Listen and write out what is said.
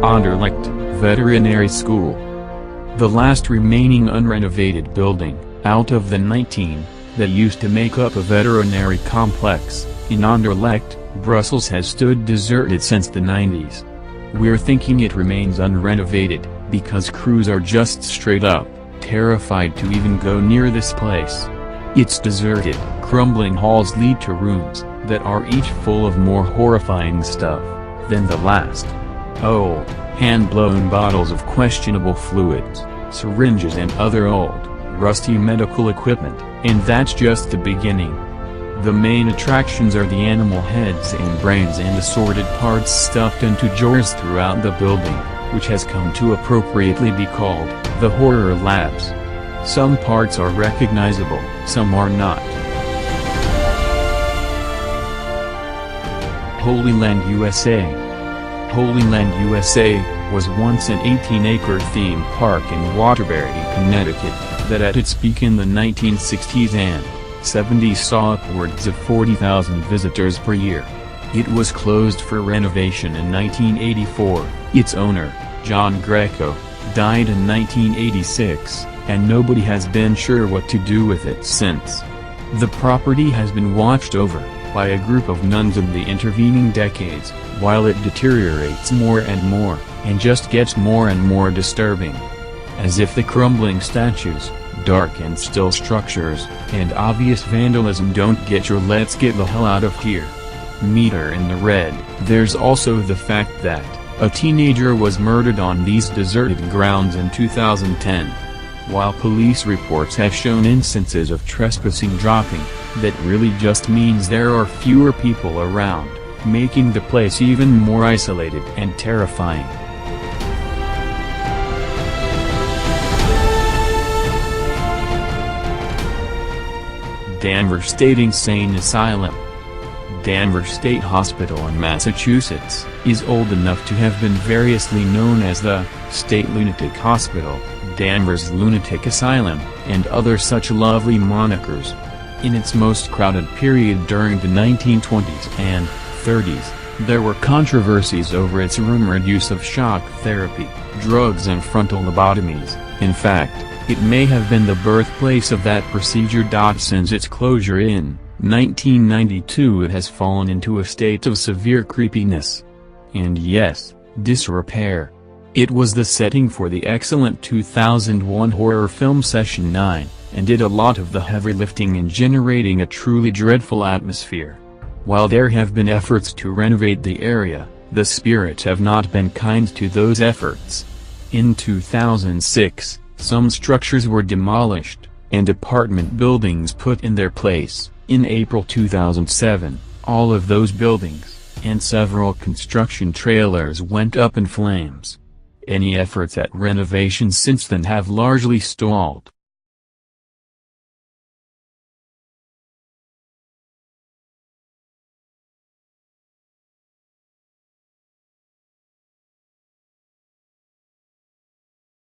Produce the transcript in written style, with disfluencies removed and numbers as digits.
Anderlecht Veterinary School. The last remaining unrenovated building, out of the 19, that used to make up a veterinary complex, in Anderlecht, Brussels, has stood deserted since the 90s. We're thinking it remains unrenovated, because crews are just straight up terrified to even go near this place. Its deserted, crumbling halls lead to rooms that are each full of more horrifying stuff than the last. Old, hand-blown bottles of questionable fluids, syringes and other old, rusty medical equipment, and that's just the beginning. The main attractions are the animal heads and brains and assorted parts stuffed into jars throughout the building, which has come to appropriately be called the Horror Labs. Some parts are recognizable, some are not. Holy Land, USA. Holy Land, USA, was once an 18-acre theme park in Waterbury, Connecticut, that at its peak in the 1960s and 70s saw upwards of 40,000 visitors per year. It was closed for renovation in 1984. Its owner, John Greco, died in 1986, and nobody has been sure what to do with it since. The property has been watched over by a group of nuns in the intervening decades, while it deteriorates more and more, and just gets more and more disturbing. As if the crumbling statues, dark and still structures, and obvious vandalism don't get your "let's get the hell out of here" meter in the red. There's also the fact that a teenager was murdered on these deserted grounds in 2010. While police reports have shown instances of trespassing dropping, that really just means there are fewer people around, making the place even more isolated and terrifying. Danvers State Insane Asylum. Danvers State Hospital in Massachusetts is old enough to have been variously known as the State Lunatic Hospital, Danvers Lunatic Asylum, and other such lovely monikers. In its most crowded period during the 1920s and 30s, there were controversies over its rumored use of shock therapy, drugs and frontal lobotomies. In fact, it may have been the birthplace of that procedure. Since its closure in 1992, it has fallen into a state of severe creepiness. And yes, disrepair. It was the setting for the excellent 2001 horror film Session 9, and did a lot of the heavy lifting in generating a truly dreadful atmosphere. While there have been efforts to renovate the area, the spirits have not been kind to those efforts. In 2006, some structures were demolished, and apartment buildings put in their place. In April 2007, all of those buildings, and several construction trailers went up in flames. Any efforts at renovation since then have largely stalled.